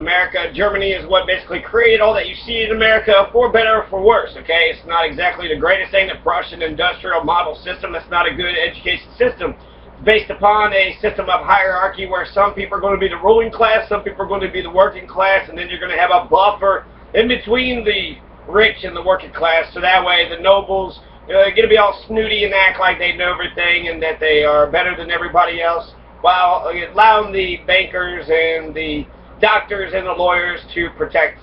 America. Germany is what basically created all that you see in America, for better or for worse, okay? It's not exactly the greatest thing, the Prussian industrial model system. That's not a good education system. It's based upon a system of hierarchy where some people are going to be the ruling class, some people are going to be the working class, and then you're going to have a buffer in between the rich and the working class, so that way the nobles are going to be all snooty and act like they know everything and that they are better than everybody else, while allowing the bankers and the doctors and the lawyers to protect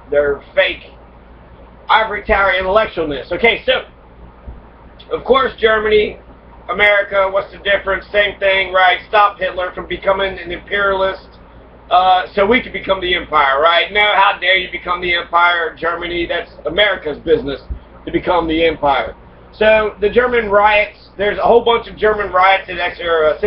their fake ivory tower intellectualness. Okay, so, of course, Germany, America, what's the difference? Same thing, right? Stop Hitler from becoming an imperialist so we could become the empire, right? No, how dare you become the empire, Germany? That's America's business to become the empire. So, the German riots, there's a whole bunch of German riots that actually are,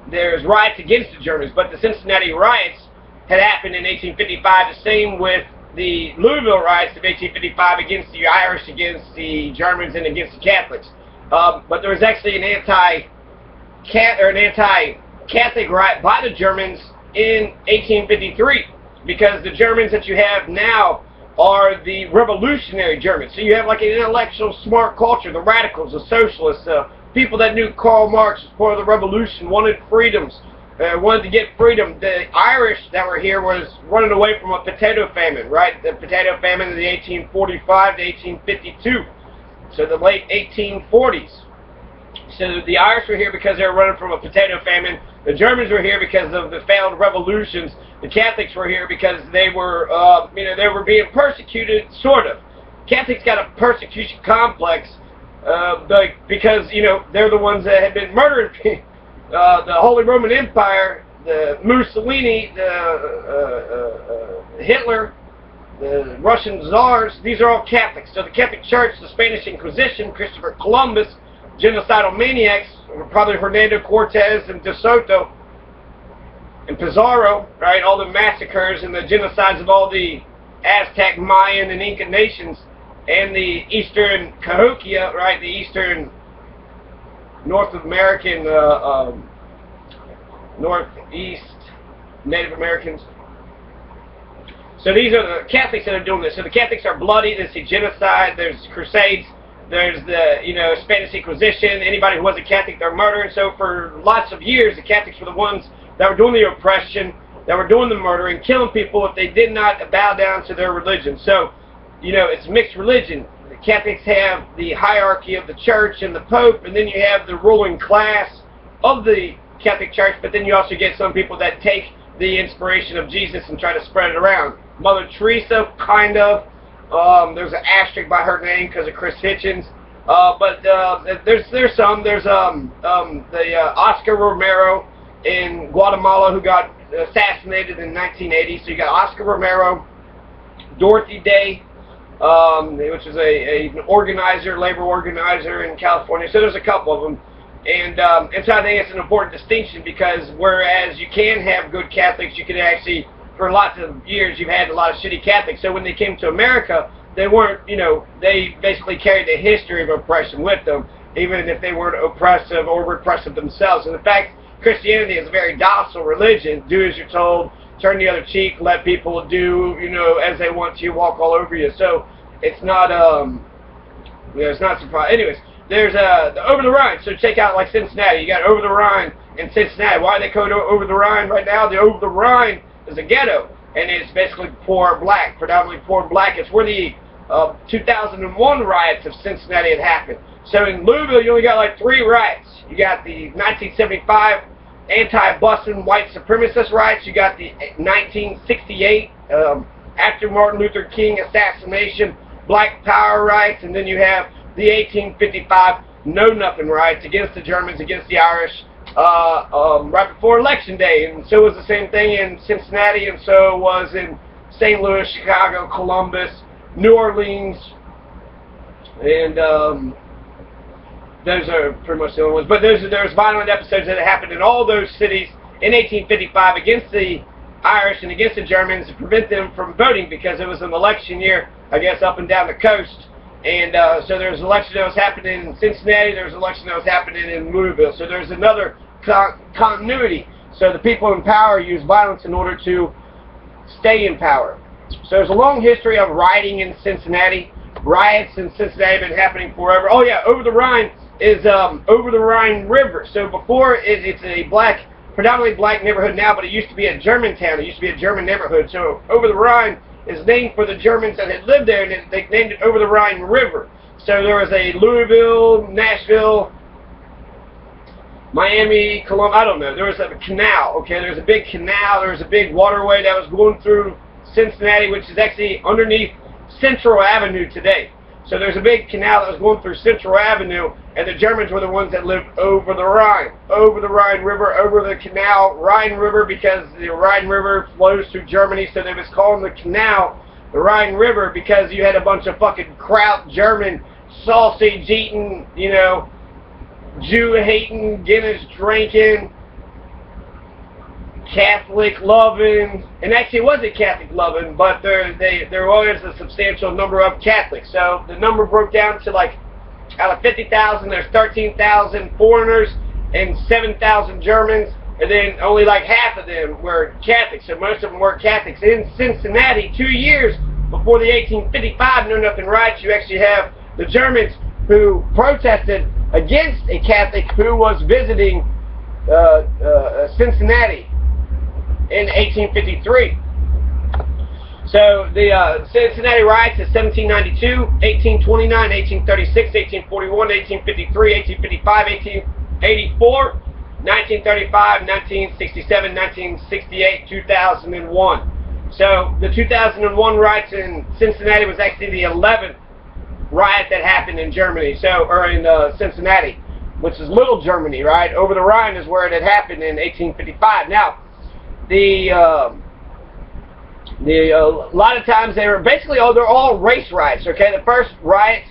there's riots against the Germans, but the Cincinnati riots had happened in 1855, the same with the Louisville riots of 1855 against the Irish, against the Germans, and against the Catholics. But there was actually an anti-Catholic riot by the Germans in 1853, because the Germans that you have now are the revolutionary Germans. So you have like an intellectual, smart culture, the radicals, the socialists, people that knew Karl Marx was part of the revolution, wanted freedoms. Wanted to get freedom. The Irish that were here was running away from a potato famine, right? The potato famine in the 1845 to 1852, so the late 1840s. So the Irish were here because they were running from a potato famine. The Germans were here because of the failed revolutions. The Catholics were here because they were, they were being persecuted, sort of. Catholics got a persecution complex because, they're the ones that had been murdering people. The Holy Roman Empire, the Mussolini, the Hitler, the Russian czars, these are all Catholics. So the Catholic Church, the Spanish Inquisition, Christopher Columbus, genocidal maniacs, probably Hernando Cortez and De Soto and Pizarro, right? All the massacres and the genocides of all the Aztec, Mayan, and Inca nations, and the Eastern Cahokia, right? The Eastern North American, Northeast Native Americans. So these are the Catholics that are doing this. So the Catholics are bloody. There's the genocide. There's crusades. There's the Spanish Inquisition. Anybody who wasn't Catholic, they're murdering. So for lots of years, the Catholics were the ones that were doing the oppression, that were doing the murdering, killing people if they did not bow down to their religion. So, it's mixed religion. Catholics have the hierarchy of the church and the Pope, and then you have the ruling class of the Catholic Church, but then you also get some people that take the inspiration of Jesus and try to spread it around. Mother Teresa, kind of. There's an asterisk by her name because of Chris Hitchens. But there's some. There's the Oscar Romero in Guatemala who got assassinated in 1980. So you got Oscar Romero, Dorothy Day, which is an organizer, labor organizer in California. So there's a couple of them. And so I think it's an important distinction, because whereas you can have good Catholics, you can actually, for lots of years, you've had a lot of shitty Catholics. So when they came to America, they weren't, they basically carried the history of oppression with them, even if they weren't oppressive or repressive themselves. And in fact, Christianity is a very docile religion. Do as you're told, turn the other cheek, let people do, as they want to, walk all over you. So it's not, it's not surprising. Anyways, there's the Over the Rhine. So check out like Cincinnati. You got Over the Rhine in Cincinnati. Why are they called Over the Rhine right now? The Over the Rhine is a ghetto, and it's basically poor black, predominantly poor black. It's where the 2001 riots of Cincinnati had happened. So in Louisville, you only got like 3 riots. You got the 1975 anti-busing white supremacist riots. You got the 1968 after Martin Luther King assassination Black Power riots, and then you have the 1855 Know-Nothing riots against the Germans, against the Irish, right before Election Day. And so was the same thing in Cincinnati, and so was in St. Louis, Chicago, Columbus, New Orleans, and those are pretty much the only ones. But there's violent episodes that happened in all those cities in 1855 against the Irish and against the Germans to prevent them from voting, because it was an election year, I guess, up and down the coast. And so there was an election that was happening in Cincinnati, there was an election that was happening in Louisville. So there's another continuity. So the people in power use violence in order to stay in power. So there's a long history of rioting in Cincinnati. Riots in Cincinnati have been happening forever. Oh yeah, over the Rhine is over the Rhine River. So before it's a predominantly black neighborhood now, but it used to be a German town. It used to be a German neighborhood. So over the Rhine is named for the Germans that had lived there, and they named it over the Rhine River. So there was a Louisville, Nashville, Miami, Columbus, I don't know. There was a canal, okay? There was a big canal. There was a big waterway that was going through Cincinnati, which is actually underneath Central Avenue today. So there's a big canal that was going through Central Avenue, and the Germans were the ones that lived over the Rhine River, over the canal, Rhine River, because the Rhine River flows through Germany, so they was calling the canal the Rhine River because you had a bunch of fucking kraut German sausage-eating, you know, Jew-hating, Guinness drinking, Catholic-loving, and actually it wasn't Catholic-loving, but there was a substantial number of Catholics. So the number broke down to, like, out of 50,000, there's 13,000 foreigners and 7,000 Germans, and then only like half of them were Catholics, so most of them were Catholics. In Cincinnati, 2 years before the 1855 Know Nothing riots, you actually have the Germans who protested against a Catholic who was visiting Cincinnati in 1853. So the Cincinnati riots is 1792, 1829, 1836, 1841, 1853, 1855, 1884, 1935, 1967, 1968, 2001. So the 2001 riots in Cincinnati was actually the 11th riot that happened in Germany, or in Cincinnati, which is Little Germany, right? Over the Rhine is where it had happened in 1855. Now, a lot of times they were basically, they're all race riots, okay? The first riot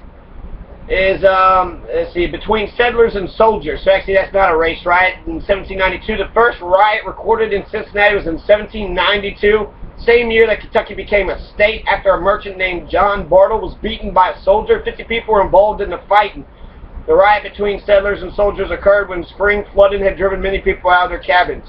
is, let's see, between settlers and soldiers. So actually that's not a race riot. In 1792, the first riot recorded in Cincinnati was in 1792. Same year that Kentucky became a state after a merchant named John Bartle was beaten by a soldier. 50 people were involved in the fight. The riot between settlers and soldiers occurred when spring flooding had driven many people out of their cabins.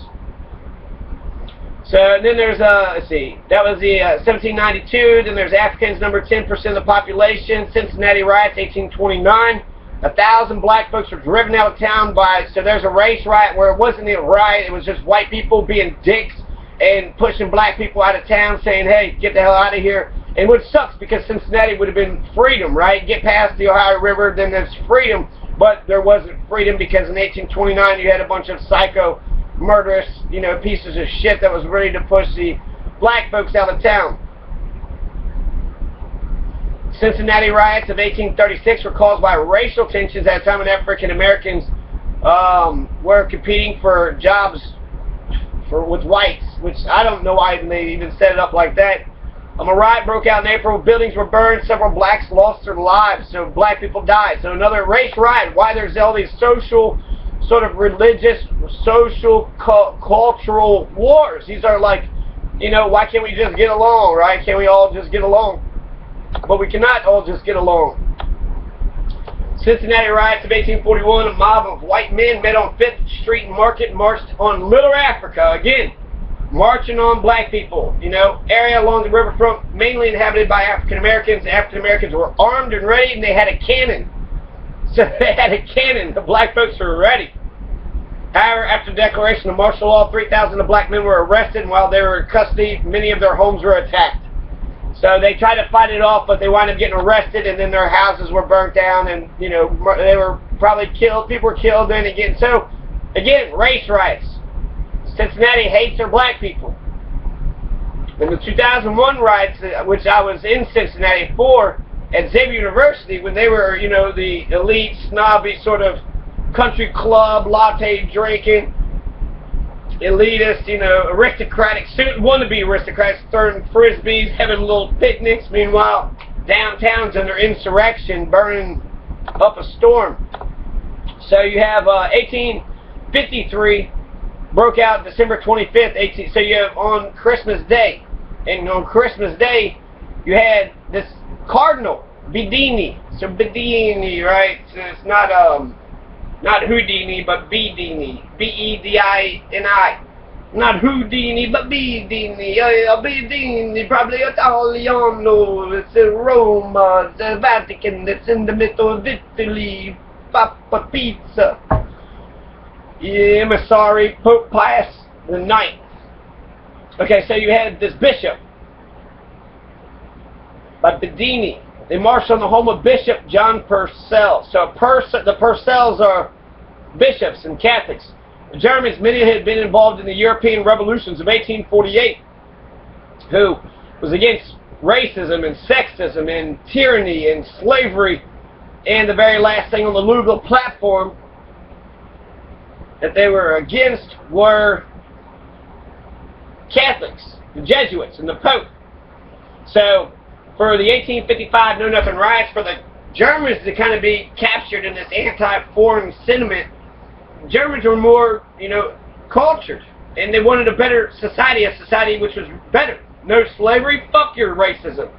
So then there's, let's see, that was the 1792. Then there's Africans, number 10% of the population. Cincinnati riots, 1829. 1,000 black folks were driven out of town by, so there's a race riot where it wasn't a riot, it was just white people being dicks and pushing black people out of town, saying, hey, get the hell out of here. And which sucks because Cincinnati would have been freedom, right? Get past the Ohio River, then there's freedom. But there wasn't freedom because in 1829 you had a bunch of psycho, murderous, you know, pieces of shit that was ready to push the black folks out of town. Cincinnati riots of 1836 were caused by racial tensions at a time when African Americans were competing for jobs with whites, which I don't know why they even set it up like that. A riot broke out in April. Buildings were burned. Several blacks lost their lives. So black people died. So another race riot. Why there's all these social, sort of religious, social, cultural wars. These are like, you know, why can't we just get along, right? Can't we all just get along? But we cannot all just get along. Cincinnati riots of 1841, a mob of white men met on 5th Street Market and marched on Little Africa. Again, marching on black people. You know, area along the riverfront, mainly inhabited by African Americans. The African Americans were armed and ready, and they had a cannon. So they had a cannon. The black folks were ready. However, after the declaration of martial law, 3,000 of black men were arrested, and while they were in custody, many of their homes were attacked. So they tried to fight it off, but they wound up getting arrested, and then their houses were burnt down, and, you know, they were probably killed. People were killed then again. So, again, race riots. Cincinnati hates their black people. In the 2001 riots, which I was in Cincinnati for, at Xavier University, when they were, you know, the elite, snobby sort of country club, latte drinking, elitist, you know, aristocratic, wannabe aristocrats, throwing frisbees, having little picnics. Meanwhile, downtown's under insurrection, burning up a storm. So you have 1853 broke out December 25th. So you have on Christmas Day, and on Christmas Day you had this cardinal Bedini. So Bedini, right? So it's not Houdini, but Bedini, Bedini. Not Houdini, but Bedini. Bedini, probably Italiano. It's in Roma, the Vatican. It's in the middle of Italy. Papa Pizza. Yeah, I'm sorry. Pope Pius the Ninth. Okay, so you had this bishop by Bedini. They marched on the home of Bishop John Purcell. So the Purcells are bishops and Catholics. The Germans, many had been involved in the European revolutions of 1848, who was against racism and sexism and tyranny and slavery. And the very last thing on the legal platform that they were against were Catholics, the Jesuits, and the Pope. So for the 1855 Know Nothing riots, for the Germans to kind of be captured in this anti-foreign sentiment, Germans were more, cultured, and they wanted a better society, a society which was better. No slavery, fuck your racism.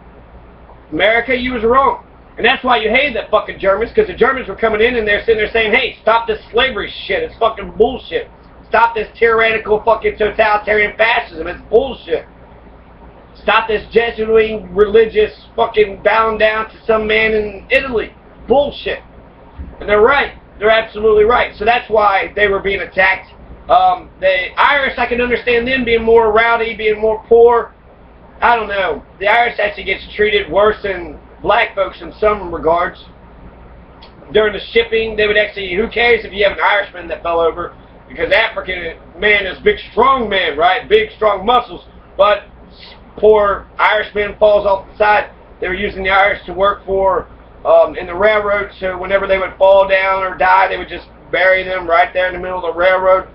America, you was wrong. And that's why you hated that fucking Germans, because the Germans were coming in and they're sitting there saying, hey, stop this slavery shit, it's fucking bullshit. Stop this tyrannical fucking totalitarian fascism, it's bullshit. Stop this Jesuit religious fucking bowing down to some man in Italy. Bullshit. And they're right. They're absolutely right. So that's why they were being attacked. The Irish, I can understand them being more rowdy, being more poor. I don't know. The Irish actually gets treated worse than black folks in some regards. During the shipping, they would actually, who cares if you have an Irishman that fell over? Because African man is big, strong man, right? Big, strong muscles. But poor Irishman falls off the side. They were using the Irish to work for in the railroad, so whenever they would fall down or die, they would just bury them right there in the middle of the railroad.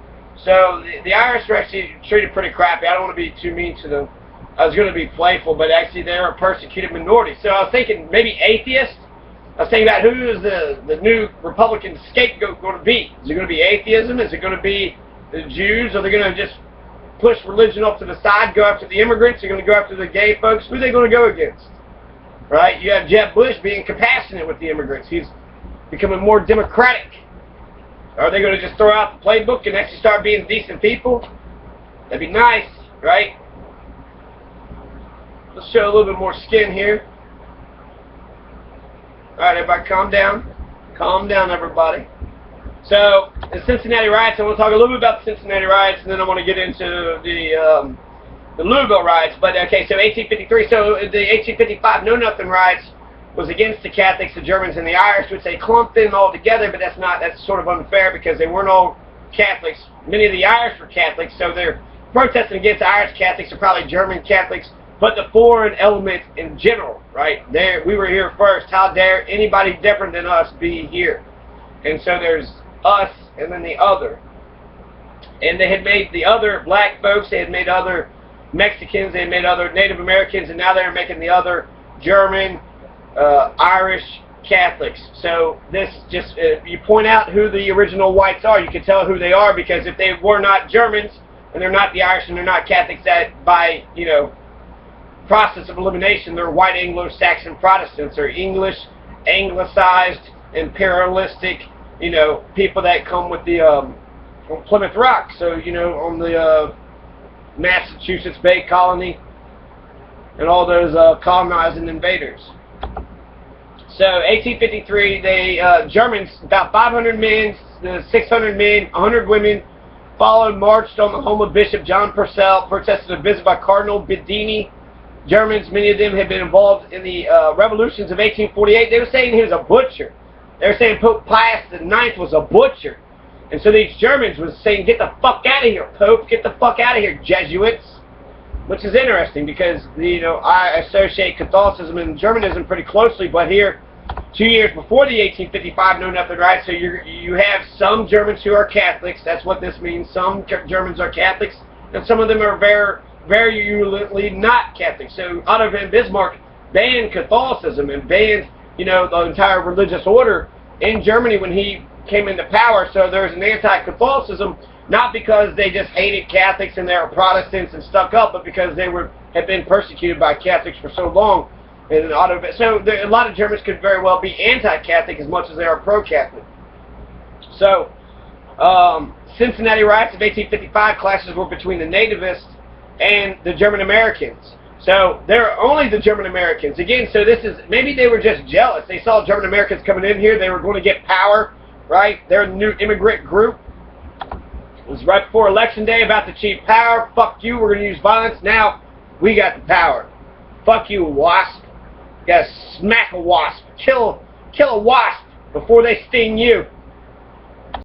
So the Irish were actually treated pretty crappy. I don't want to be too mean to them. I was going to be playful, but actually they were a persecuted minority. So I was thinking maybe atheists. I was thinking about who is the new Republican scapegoat going to be. Is it going to be atheism? Is it going to be the Jews? Are they going to just push religion off to the side, go after the immigrants? They're going to go after the gay folks? Who are they going to go against? Right? You have Jeb Bush being compassionate with the immigrants. He's becoming more democratic. Are they going to just throw out the playbook and actually start being decent people? That'd be nice, right? Let's show a little bit more skin here. Alright, everybody calm down. Calm down, everybody. So, the Cincinnati riots, I want to talk a little bit about the Cincinnati riots, and then I want to get into the Louisville riots. But, okay, so 1853, so the 1855 Know Nothing riots was against the Catholics, the Germans, and the Irish, which they clumped them all together, but that's sort of unfair because they weren't all Catholics. Many of the Irish were Catholics, so they're protesting against Irish Catholics or probably German Catholics, but the foreign element in general, right? We were here first. How dare anybody different than us be here? And so there's us and then the other. And they had made the other black folks, they had made other Mexicans, they had made other Native Americans, and now they're making the other German, Irish Catholics. So this just, you point out who the original whites are, you can tell who they are, because if they were not Germans, and they're not the Irish, and they're not Catholics, that by, process of elimination, they're white Anglo-Saxon Protestants. They're English, anglicized, imperialistic, people that come with the on Plymouth Rock. So, on the Massachusetts Bay Colony and all those colonizing invaders. So, 1853, they Germans, about 500 men, 600 men, 100 women, followed, marched on the home of Bishop John Purcell, protested a visit by Cardinal Bedini. Germans, many of them had been involved in the revolutions of 1848. They were saying he was a butcher. They were saying Pope Pius the Ninth was a butcher. And so these Germans was saying, get the fuck out of here, Pope. Get the fuck out of here, Jesuits. Which is interesting because, I associate Catholicism and Germanism pretty closely. But here, 2 years before the 1855 Know Nothing riots, so you have some Germans who are Catholics. That's what this means. Some Germans are Catholics. And some of them are very virulently not Catholic. So Otto von Bismarck banned Catholicism and banned, the entire religious order in Germany when he came into power. So there's an anti-Catholicism, not because they just hated Catholics and they were Protestants and stuck up, but because they had been persecuted by Catholics for so long. And so a lot of Germans could very well be anti-Catholic as much as they are pro-Catholic. So Cincinnati riots of 1855 clashes were between the nativists and the German Americans. So they're only the German Americans. Again, so this is, maybe they were just jealous. They saw German Americans coming in here. They were going to get power, right? They're a new immigrant group. It was right before Election Day, about to achieve power. Fuck you, we're going to use violence. Now we got the power. Fuck you, wasp. You gotta smack a wasp. Kill a wasp before they sting you.